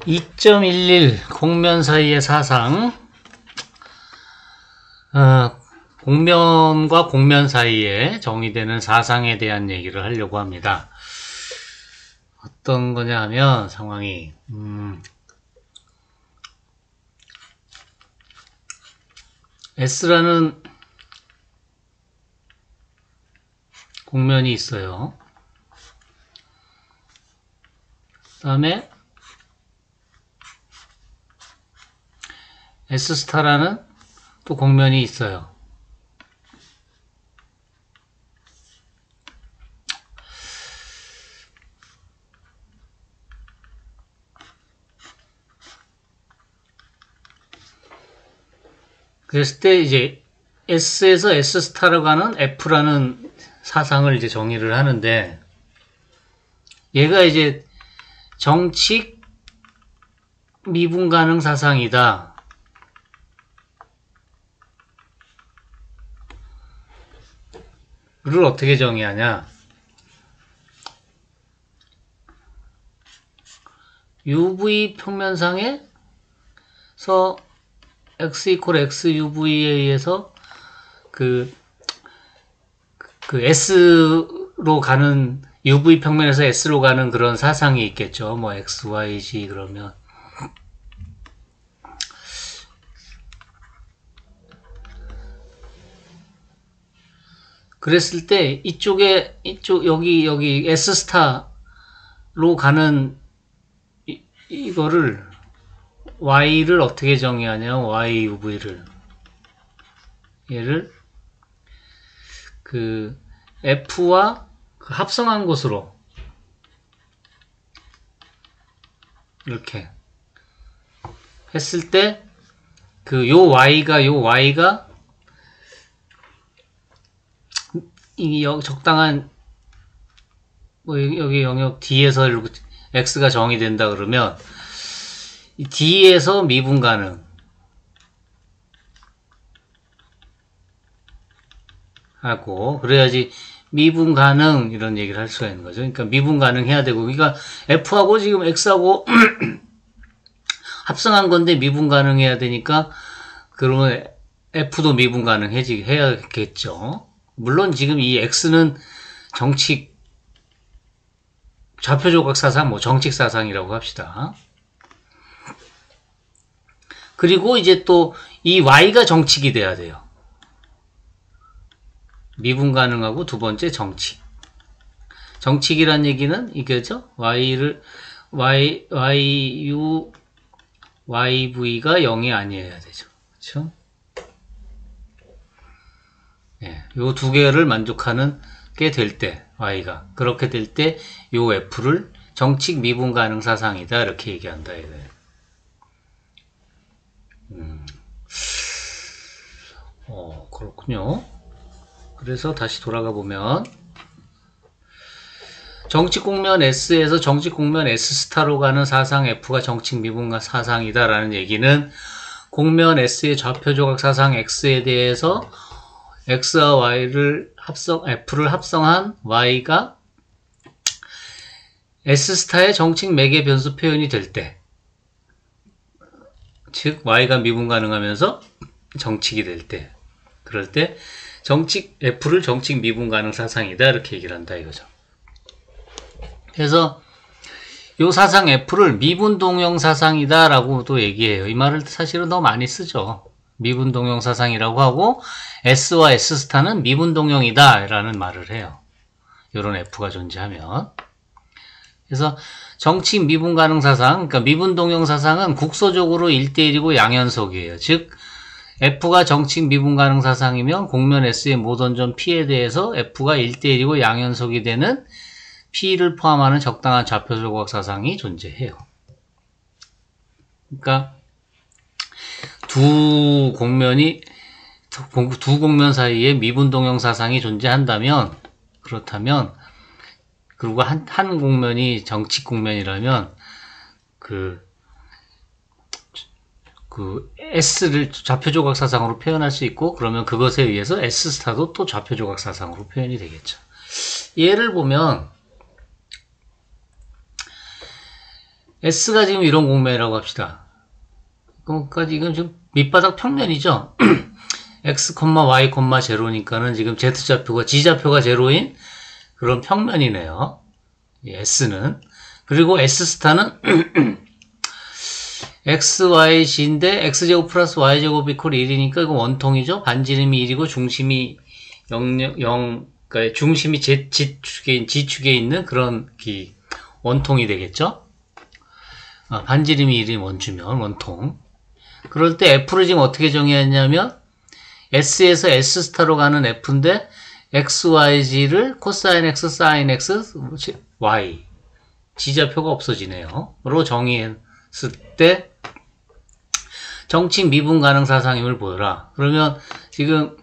2.11 공면 사이의 사상. 공면과 공면 사이에 정의되는 사상에 대한 얘기를 하려고 합니다. 어떤 거냐 하면 상황이 S라는 공면이 있어요. 그 다음에 S스타라는 또 공면이 있어요. 그랬을 때 이제 S에서 S스타로 가는 F라는 사상을 이제 정의를 하는데, 얘가 이제 정칙 미분 가능 사상이다. 를 어떻게 정의하냐? UV 평면상에서 x 이퀄 x UV에 의해서 그 S로 가는, UV 평면에서 S로 가는 그런 사상이 있겠죠. 뭐 X, Y, Z 그러면. 그랬을 때 여기 S스타로 가는 이거를 Y를 어떻게 정의하냐? Y UV를 얘를 그 F와 그 합성한 곳으로 이렇게 했을 때 요 Y가 이 적당한 뭐 여기 영역 D에서 X가 정의된다 그러면 이 D에서 미분 가능 하고, 그래야지 미분 가능 이런 얘기를 할 수가 있는 거죠. 그러니까 미분 가능해야 되고, 그러니까 F하고 지금 X하고 합성한 건데 미분 가능해야 되니까 그러면 F도 미분 가능해야겠죠. 물론 지금 이 X는 정칙 좌표조각 사상, 뭐 정칙 사상이라고 합시다. 그리고 이제 또 이 Y가 정칙이 돼야 돼요. 미분 가능하고 두 번째 정칙. 정칙이란 얘기는 이거죠. YV가 0이 아니어야 되죠. 그렇죠? 예, 요 두 개를 만족하는 게 될 때, Y가. 그렇게 될 때, 요 F를 정칙 미분 가능 사상이다. 이렇게 얘기한다. 이거예요. 그렇군요. 그래서 다시 돌아가 보면, 정칙 공면 S에서 정칙 공면 S스타로 가는 사상 F가 정칙 미분 사상이다. 라는 얘기는 공면 S의 좌표조각 사상 X에 대해서 X와 Y를 F를 합성한 Y가 S스타의 정칙 매개 변수 표현이 될 때, 즉 Y가 미분 가능하면서 정칙이 될 때, 그럴 때 F를 정칙 미분 가능 사상이다 이렇게 얘기를 한다 이거죠. 그래서 요 사상 F를 미분 동형 사상이다 라고도 얘기해요. 이 말을 사실은 더 많이 쓰죠. 미분 동형 사상이라고 하고 S와 S스타는 미분 동형이다 라는 말을 해요. 요런 F가 존재하면. 그래서 정칙 미분 가능 사상, 그러니까 미분 동형 사상은 국소적으로 1대1이고 양연속이에요. 즉 F가 정칙 미분 가능 사상이면 공면 S의 모든 점 P에 대해서 F가 1대1이고 양연속이 되는 P를 포함하는 적당한 좌표조각 사상이 존재해요. 그러니까 두 공면 사이에 미분 동형 사상이 존재한다면, 그렇다면, 그리고 한 공면이 정칙 공면이라면 S를 좌표조각 사상으로 표현할 수 있고, 그러면 그것에 의해서 S스타도 또 좌표조각 사상으로 표현이 되겠죠. 예를 보면 S가 지금 이런 공면이라고 합시다. 그러니까 이건 지금 밑바닥 평면이죠. x, y, 0니까는 지금 z좌표가 g좌표가 제로인 그런 평면이네요. S는. 그리고 S스타는 XYC인데 X제곱 플러스 Y제곱 이퀄 1이니까 이거 원통이죠. 반지름이 1이고 중심이 0, 그러니까 중심이 G축에 있는 그런 원통이 되겠죠. 반지름이 1인 원주면 원통. 그럴 때 F를 지금 어떻게 정의했냐면 S에서 S스타로 가는 F인데 XYG를 코사인 X, 사인 X, Y G좌표가 없어지네요. 로 정의했을 때 정칙 미분 가능 사상임을 보여라. 그러면 지금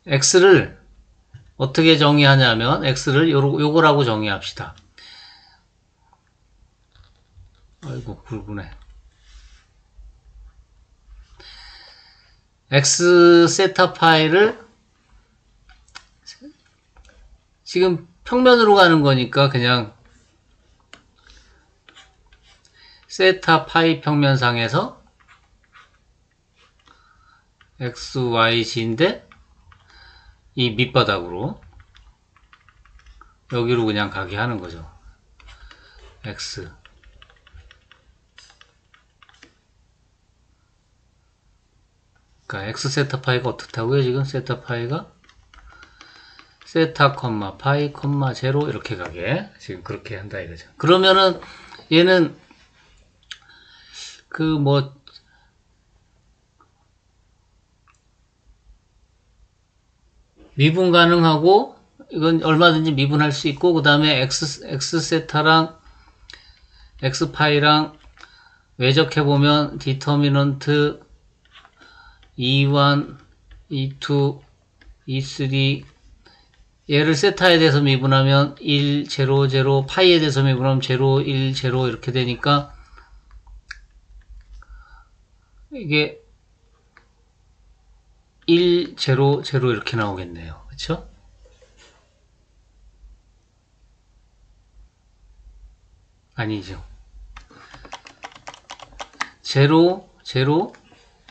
X를 어떻게 정의하냐면 X를 요거라고 정의합시다. 아이고 굵으네. X 세타 파이를 지금 평면으로 가는 거니까 그냥 세타 파이 평면상에서 XYG인데 이 밑바닥으로 여기로 그냥 가게 하는 거죠. X 그러니까 X 세타 파이가 어떻다고요? 지금 세타 파이가 세타 콤마 파이 콤마 제로 이렇게 가게 지금 그렇게 한다 이거죠. 그러면은 얘는 미분 가능하고 이건 얼마든지 미분할 수 있고 그 다음에 X 세타랑 X 파이랑 외적해보면 디터미넌트 E1, E2, E3 얘를 세타에 대해서 미분하면 1, 0, 0 파이에 대해서 미분하면 0, 1, 0 이렇게 되니까 이게 1, 0, 0 이렇게 나오겠네요. 그쵸? 아니죠. 0, 0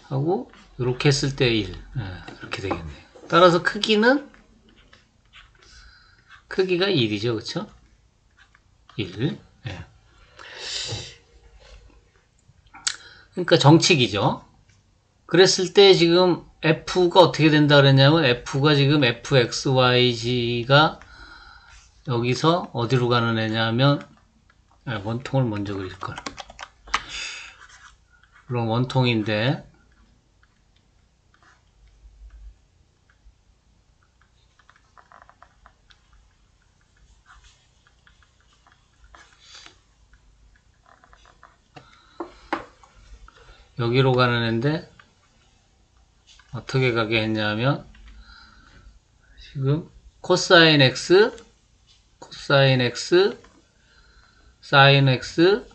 하고 이렇게 했을 때 1 이렇게 되겠네요. 따라서 크기가 1이죠. 그쵸? 1 그러니까 정칙이죠. 그랬을 때 지금 F가 어떻게 된다 그랬냐면 F가 지금 FXYG가 여기서 어디로 가는 애냐면 원통을 먼저 그릴걸. 그럼 원통인데 여기로 가는 애인데 어떻게 가게 했냐면 지금 코사인 X, 코사인 X, 사인 X,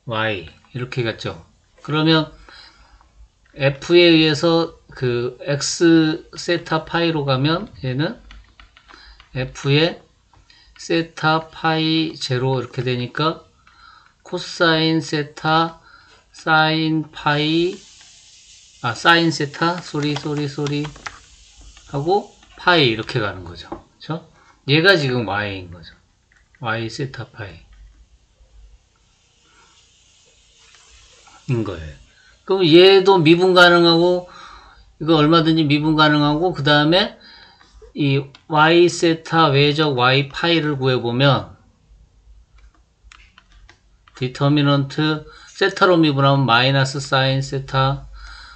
Y 이렇게 갔죠. 그러면 F에 의해서 그 X 세타 파이로 가면 얘는 F에 세타 파이 제로 이렇게 되니까 코사인 세타 사인 파이 사인 세타 소리 하고 파이 이렇게 가는 거죠. 그렇죠? 얘가 지금 Y인 거죠. Y 세타 파이 인 거예요. 그럼 얘도 미분 가능하고 이거 얼마든지 미분 가능하고 그 다음에 이 Y 세타 외적 Y 파이를 구해보면 디터미넌트 세타로 미분하면 마이너스 사인 세타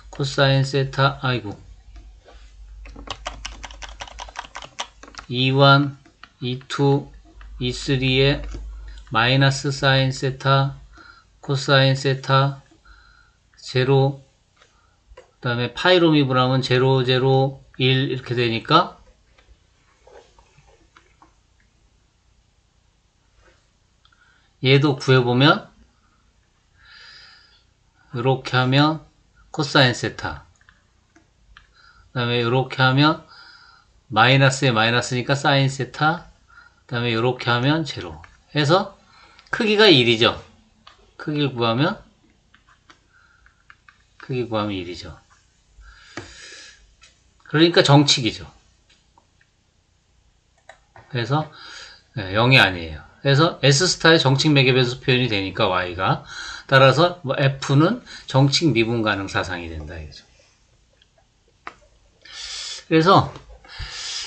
코사인 세타 아이고 E1, E2, E3에 마이너스 사인 세타 코사인 세타 제로 그 다음에 파이로 미분하면 0, 0, 1 이렇게 되니까 얘도 구해보면 이렇게 하면 코사인 세타 그 다음에 이렇게 하면 마이너스에 마이너스니까 사인 세타 그 다음에 이렇게 하면 제로 해서 크기가 1이죠. 크기 구하면 1이죠. 그러니까 정칙이죠. 그래서 0이 아니에요. 그래서 S스타의 정칙 매개변수 표현이 되니까 Y가 따라서 F는 정칙 미분 가능 사상이 된다 이거죠. 그래서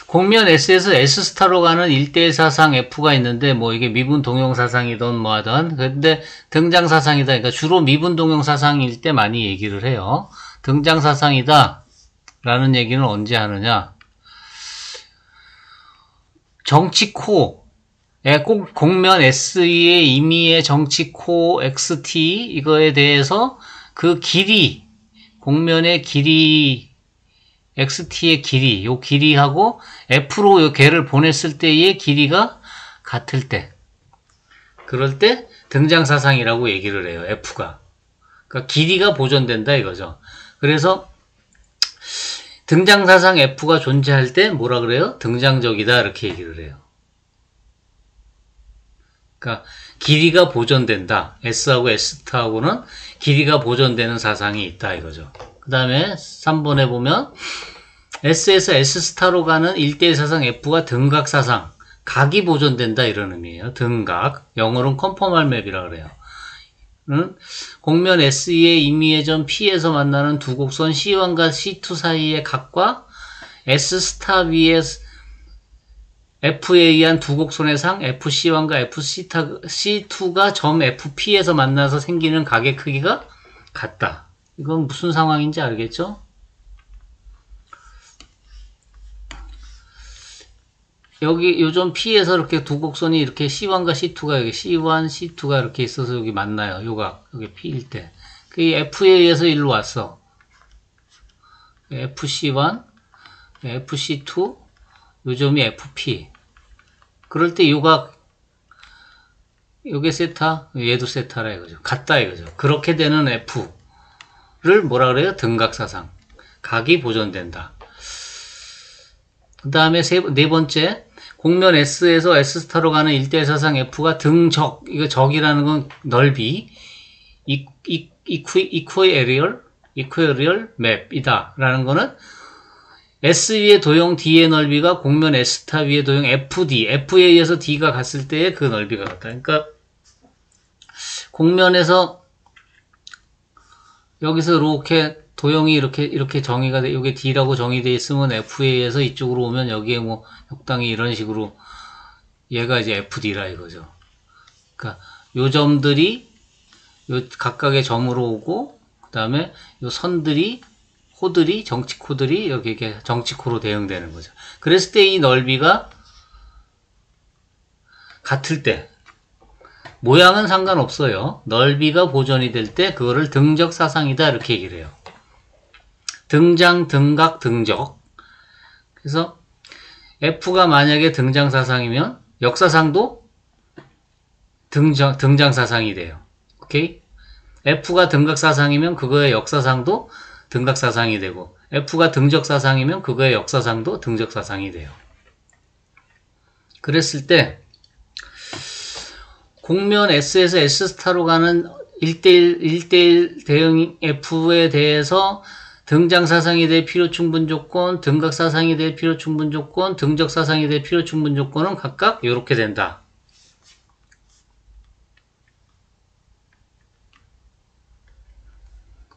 곡면 S에서 S스타로 가는 1대1 사상 F가 있는데 뭐 이게 미분 동형 사상이든 뭐 하든 근데 등장 사상이다. 그러니까 주로 미분 동형 사상일 때 많이 얘기를 해요. 등장 사상이다 라는 얘기는 언제 하느냐? 정칙호 꼭 곡면 SE의 임의의 정칙호 XT 이거에 대해서 그 길이 곡면의 길이 XT의 길이 요 길이하고 F로 요 걔를 보냈을 때의 길이가 같을 때 그럴 때 등장사상이라고 얘기를 해요. F가 그러니까 길이가 보존된다 이거죠. 그래서 등장사상 F가 존재할 때 뭐라 그래요? 등장적이다 이렇게 얘기를 해요. 그러니까 길이가 보존된다. S하고 S타하고는 길이가 보존되는 사상이 있다 이거죠. 그 다음에 3번에 보면 S에서 S스타로 가는 1대1 사상 F가 등각사상 각이 보존된다 이런 의미예요. 등각 영어로는 컨포멀 맵이라 그래요. 곡면 SE의 임의의 점 P에서 만나는 두 곡선 C1과 C2 사이의 각과 S스타 위에 F에 의한 두 곡선의 상 FC1과 FC2가 점 FP에서 만나서 생기는 각의 크기가 같다. 이건 무슨 상황인지 알겠죠? 여기 요점 P에서 이렇게 두 곡선이 이렇게 C1과 C2가 여기 C1, C2가 이렇게 있어서 여기 만나요. 요각 여기 P일 때. 그 F에 의해서 일로 왔어. FC1, FC2, 요점이 FP. 그럴 때 요각 요게 세타, 얘도 세타라 이거죠. 같다 이거죠. 그렇게 되는 F를 뭐라 그래요? 등각사상. 각이 보존된다. 그 다음에 네 번째, 곡면 S에서 S스타로 가는 1대1 사상 F가 등적, 이거 적이라는 건 넓이, 이퀄리얼 맵이다. 라는 거는 S 위의 도형 D의 넓이가 곡면 S스타 위의 도형 FD, F에 의해서 D가 갔을 때의 그 넓이가 같다. 그러니까, 곡면에서, 여기서 이렇게 도형이 이렇게 정의가 돼, 이게 D라고 정의되어 있으면 F에 의해서 이쪽으로 오면 여기에 뭐, 적당히 이런 식으로, 얘가 이제 FD라 이거죠. 그러니까, 요 점들이, 요 각각의 점으로 오고, 그 다음에 요 선들이, 호들이, 정칙호들이 여기 이렇게 정칙호로 대응되는 거죠. 그랬을 때 이 넓이가 같을 때, 모양은 상관없어요. 넓이가 보존이 될 때 그거를 등적 사상이다 이렇게 얘기를 해요. 등장, 등각, 등적. 그래서 F가 만약에 등장 사상이면 역사상도 등장 사상이 돼요. 오케이? F가 등각 사상이면 그거의 역사상도 등각 사상이 되고 F가 등적 사상이면 그거의 역사상도 등적 사상이 돼요. 그랬을 때 곡면 S에서 S스타로 가는 1대1 대응 F에 대해서 등장사상이 될 필요충분 조건, 등각사상이 될 필요충분 조건, 등적사상이 될 필요충분 조건은 각각 이렇게 된다.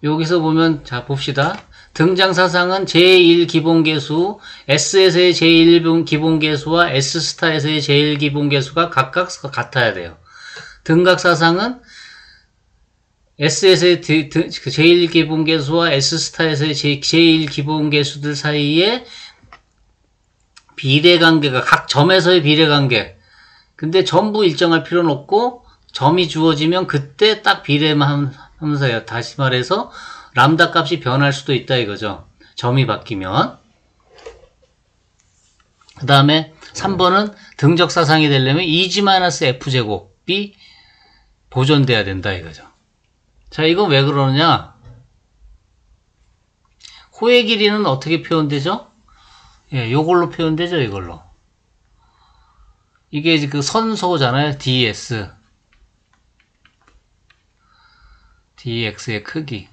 여기서 보면 자 봅시다. 등장사상은 제1기본계수, S에서의 제1기본계수와 S스타에서의 제1기본계수가 각각 같아야 돼요. 등각사상은 S에서의 제1기본계수와 S스타에서의 제1기본계수들 사이에 비례관계가 각 점에서의 비례관계. 근데 전부 일정할 필요는 없고 점이 주어지면 그때 딱 비례만 하면서요. 다시 말해서 람다 값이 변할 수도 있다 이거죠. 점이 바뀌면. 그 다음에 3번은 등적사상이 되려면 2g-f제곱이 보존돼야 된다 이거죠. 자, 이건 왜 그러느냐? 호의 길이는 어떻게 표현되죠? 예, 요걸로 표현되죠, 이걸로. 이게 그 선소잖아요, ds. dx의 크기.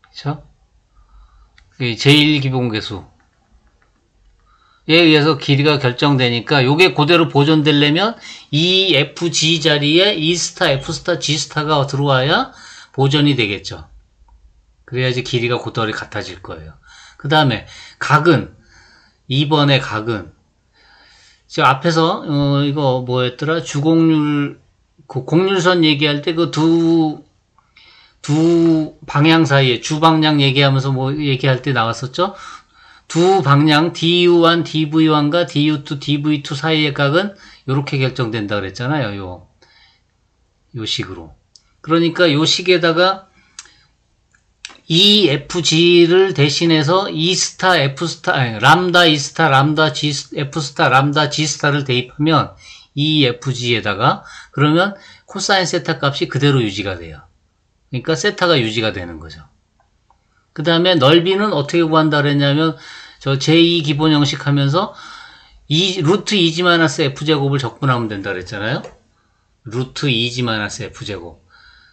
그쵸? 제1기본계수에 의해서 길이가 결정되니까 요게 그대로 보존되려면 이 fg 자리에 e 스타, f 스타, g 스타가 들어와야 보존이 되겠죠. 그래야지 길이가 그대로 같아질 거예요. 그 다음에 각은 2번의 각은 저 앞에서 이거 뭐였더라? 주곡률 그 곡률선 얘기할 때 그 두 방향 사이에 주방향 얘기하면서 뭐 얘기할 때 나왔었죠? 두 방향 du1, dv1과 du2, dv2 사이의 각은 이렇게 결정된다 그랬잖아요. 요 식으로. 그러니까 요 식에다가 이 fg를 대신해서 e 스타, f 스타, 아니, 람다 e 스타, 람다 g, f 스타, 람다 g 스타를 대입하면 이 fg에다가 그러면 코사인 세타 값이 그대로 유지가 돼요. 그러니까 세타가 유지가 되는 거죠. 그 다음에 넓이는 어떻게 구한다 그랬냐면 저 제2 기본 형식 하면서 루트 2g-f제곱을 적분하면 된다 그랬잖아요. 루트 2g-f제곱.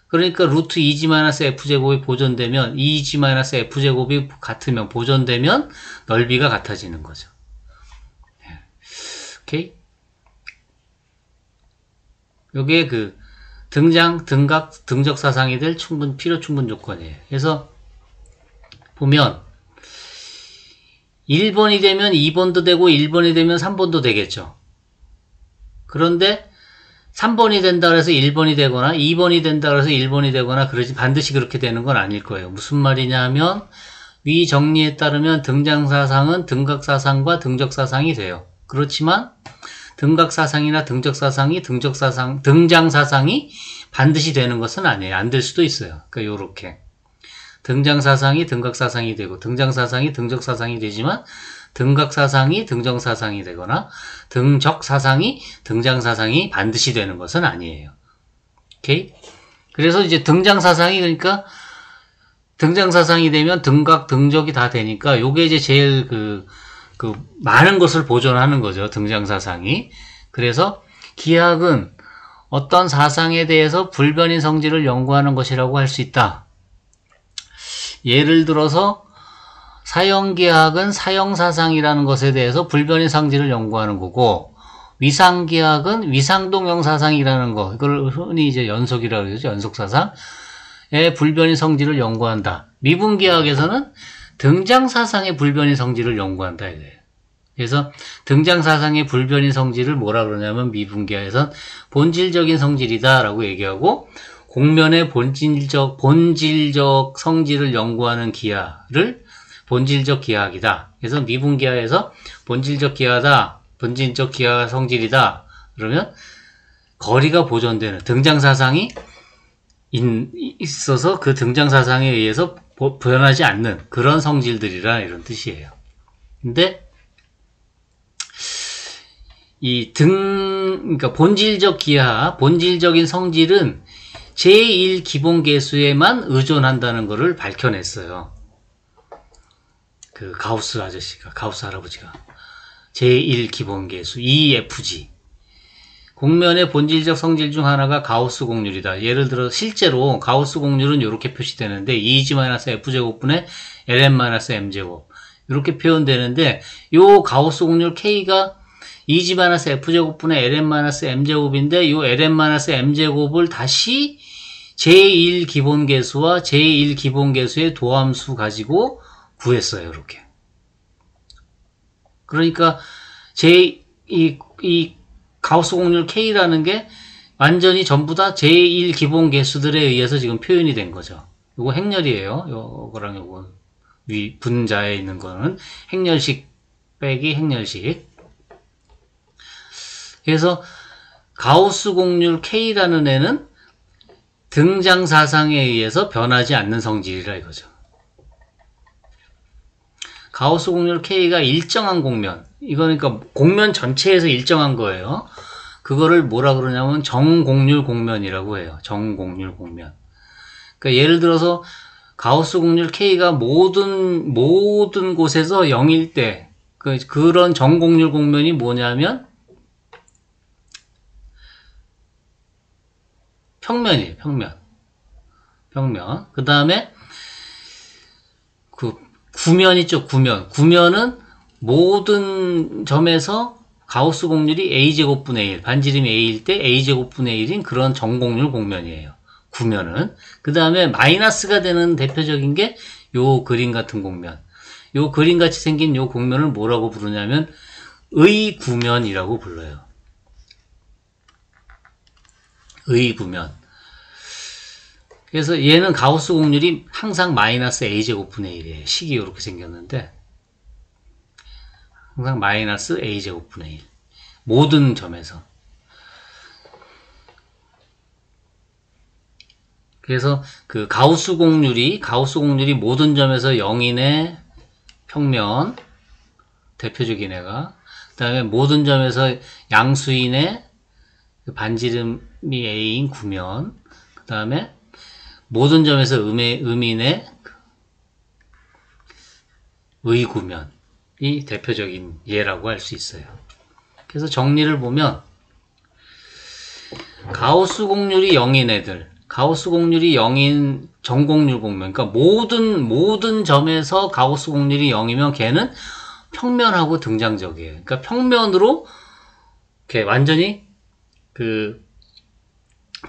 그러니까 루트 2g-f제곱이 보존되면 2g-f제곱이 같으면 보존되면 넓이가 같아지는 거죠. 오케이? 요게 그 등각, 등적 사상이 될 필요 충분 조건이에요. 그래서 보면 1번이 되면 2번도 되고 1번이 되면 3번도 되겠죠. 그런데 3번이 된다 그래서 1번이 되거나 2번이 된다 그래서 1번이 되거나 그러지 반드시 그렇게 되는 건 아닐 거예요. 무슨 말이냐 하면 위 정리에 따르면 등장사상은 등각사상과 등적사상이 돼요. 그렇지만 등각사상이나 등적사상이 등장사상이 반드시 되는 것은 아니에요. 안 될 수도 있어요. 그러니까 요렇게 등장사상이 등각사상이 되고 등장사상이 등적사상이 되지만 등각사상이 등정사상이 되거나 등적사상이 등장사상이 반드시 되는 것은 아니에요. 오케이? 그래서 이제 등장사상이 그러니까 등장사상이 되면 등각, 등적이 다 되니까 요게 이제 제일 많은 것을 보존하는 거죠. 등장사상이. 그래서 기하학은 어떤 사상에 대해서 불변인 성질을 연구하는 것이라고 할 수 있다. 예를 들어서 사형기하학은 사형사상이라는 것에 대해서 불변인 성질을 연구하는 거고 위상기하학은 위상동형사상이라는 거, 이걸 흔히 이제 연속이라고 그러죠. 연속사상의 불변인 성질을 연구한다. 미분기하학에서는 등장사상의 불변인 성질을 연구한다 이거예요. 그래서 등장사상의 불변인 성질을 뭐라 그러냐면 미분기하에선 본질적인 성질이다라고 얘기하고 공면의 본질적 성질을 연구하는 기하를 본질적 기하학이다. 그래서 미분기하에서 본질적 기하다, 본질적 기하 성질이다. 그러면 거리가 보존되는 등장사상이 있어서 그 등장사상에 의해서 변하지 않는 그런 성질들이라 이런 뜻이에요. 근데 그러니까 본질적 기하, 본질적인 성질은 제1기본계수에만 의존한다는 것을 밝혀냈어요. 그 가우스 할아버지가 제1기본계수 EFG 공면의 본질적 성질 중 하나가 가우스 곡률이다. 예를 들어 실제로 가우스 곡률은 이렇게 표시되는데 2g-f제곱분의 ln-m제곱 이렇게 표현되는데 요 가우스 곡률 K가 2g-f제곱분의 ln-m제곱인데 요 ln-m제곱을 다시 제1기본계수와 제1기본계수의 도함수 가지고 구했어요. 이렇게. 그러니까 이 가우스 곡률 K라는 게 완전히 전부 다 제1기본계수들에 의해서 지금 표현이 된 거죠. 요거 행렬이에요. 요거랑 요거 위 분자에 있는 거는 행렬식 빼기 행렬식. 그래서 가우스 곡률 K라는 애는 등장사상에 의해서 변하지 않는 성질이라 이거죠. 가우스 곡률 K가 일정한 곡면, 이거니까 곡면 전체에서 일정한 거예요. 그거를 뭐라 그러냐면 정곡률 곡면이라고 해요. 정곡률 곡면. 그러니까 예를 들어서 가우스 곡률 K가 모든 곳에서 0일 때 그런 정곡률 곡면이 뭐냐면 평면이에요. 평면. 그 다음에 그 구면 있죠. 구면은 모든 점에서 가우스 공률이 a제곱분의 1, 반지름이 a일 때 a제곱분의 1인 그런 정곡률 공면이에요. 구면은. 그 다음에 마이너스가 되는 대표적인 게 요 그림 같은 공면. 요 그림 같이 생긴 요 공면을 뭐라고 부르냐면 의구면이라고 불러요. 의구면. 그래서 얘는 가우스 공률이 항상 마이너스 a제곱분의 1이에요. 식이 이렇게 생겼는데 항상 마이너스 a제곱분의 1. 모든 점에서. 그래서 그 가우스 공률이 모든 점에서 0인의 평면, 대표적인 애가. 그 다음에 모든 점에서 양수인의 반지름이 a인 구면. 그 다음에 모든 점에서 음인의 의구면이 대표적인 예라고 할 수 있어요. 그래서 정리를 보면 가우스 공률이 0인 애들, 가우스 공률이 0인 정곡률 공면, 그러니까 모든 점에서 가우스 공률이 0이면 걔는 평면하고 등장적이에요. 그러니까 평면으로 이렇게 완전히 그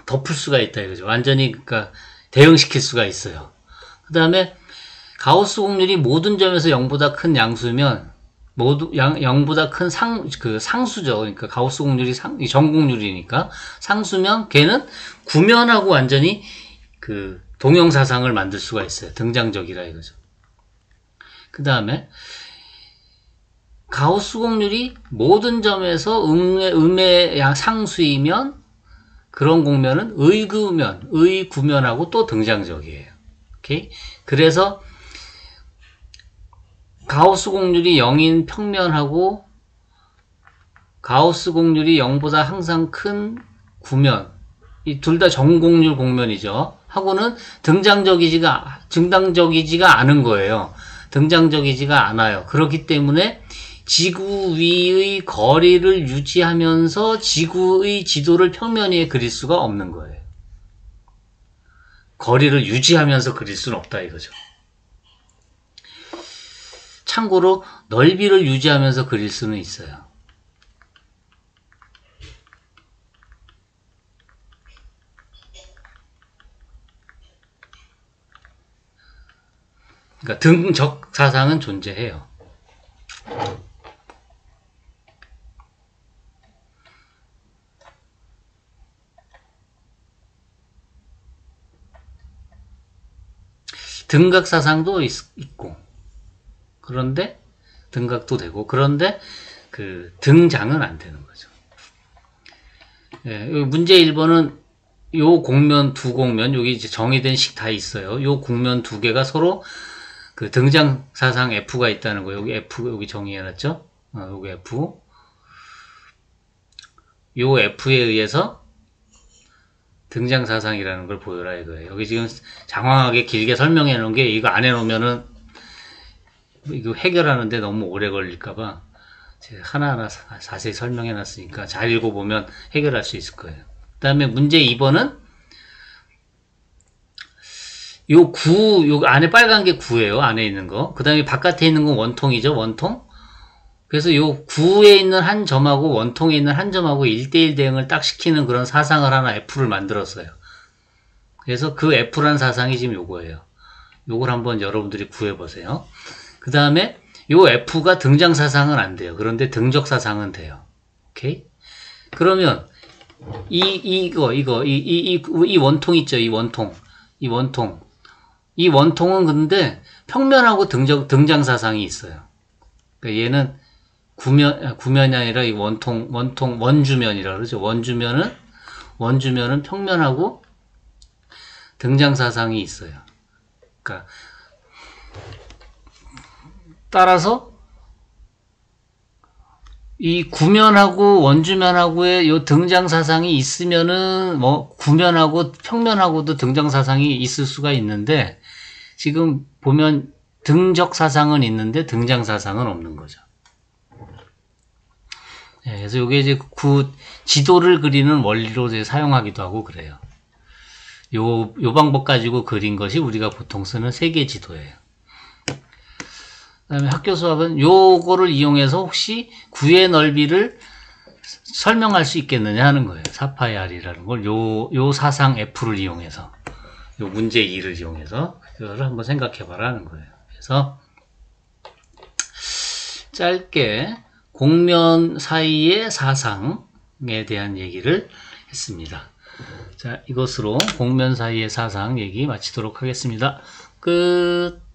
덮을 수가 있다 이거죠. 완전히 그러니까 대응시킬 수가 있어요. 그 다음에 가우스 공률이 모든 점에서 0보다 큰 양수면 0보다 큰 상수죠. 그러니까 가우스 공률이 정곡률이니까 상수면 걔는 구면하고 완전히 그 동형사상을 만들 수가 있어요. 등장적이라 이거죠. 그 다음에 가우스 공률이 모든 점에서 음의 상수이면 그런 공면은 의구면하고 또 등장적이에요. 오케이? 그래서 가우스 공률이 0인 평면하고 가우스 공률이 0보다 항상 큰 구면, 이 둘 다 정곡률 공면이죠. 하고는 등장적이지가 않은 거예요. 등장적이지가 않아요. 그렇기 때문에 지구 위의 거리를 유지하면서 지구의 지도를 평면 위에 그릴 수가 없는 거예요. 거리를 유지하면서 그릴 수는 없다 이거죠. 참고로 넓이를 유지하면서 그릴 수는 있어요. 그러니까 등적 사상은 존재해요. 등각 사상도 있고, 그런데 등각도 되고, 그런데 그 등장은 안 되는 거죠. 예, 문제 1번은 요 공면 두 공면, 여기 이제 정의된 식 다 있어요. 요 공면 두 개가 서로 그 등장 사상 F가 있다는 거예요. 여기 F 여기 정의해놨죠. 여기 F. 요 F에 의해서 등장 사상이라는 걸 보여라 이거예요. 여기 지금 장황하게 길게 설명해 놓은 게 이거 안 해놓으면은 이거 해결하는데 너무 오래 걸릴까봐 제가 하나하나 자세히 설명해 놨으니까 잘 읽어보면 해결할 수 있을 거예요. 그 다음에 문제 2번은 요 안에 빨간 게 9예요. 안에 있는 거. 그 다음에 바깥에 있는 건 원통이죠. 원통. 그래서 요 9에 있는 한 점하고 원통에 있는 한 점하고 1대1 대응을 딱 시키는 그런 사상을 하나 F를 만들었어요. 그래서 그 F라는 사상이 지금 요거예요. 요걸 한번 여러분들이 구해보세요. 그 다음에 요 F가 등장 사상은 안 돼요. 그런데 등적 사상은 돼요. 오케이? 그러면 이 원통 있죠. 이 원통은 근데 평면하고 등장 사상이 있어요. 그러니까 얘는 구면이 아니라 이 원주면이라 그러죠. 원주면은 평면하고 등장 사상이 있어요. 그러니까 따라서 이 구면하고 원주면하고의 요 등장 사상이 있으면은 뭐 구면하고 평면하고도 등장 사상이 있을 수가 있는데 지금 보면 등적 사상은 있는데 등장 사상은 없는 거죠. 네, 그래서 이게 이제 지도를 그리는 원리로 이제 사용하기도 하고 그래요. 요 방법 가지고 그린 것이 우리가 보통 쓰는 세계 지도예요. 그다음에 학교 수학은 요거를 이용해서 혹시 구의 넓이를 설명할 수 있겠느냐 하는 거예요. 4파이 r이라는 걸 요 사상 F를 이용해서, 요 문제 2를 이용해서 그거를 한번 생각해 봐라 하는 거예요. 그래서 짧게 공면 사이의 사상에 대한 얘기를 했습니다. 자, 이것으로 공면 사이의 사상 얘기 마치도록 하겠습니다. 끝.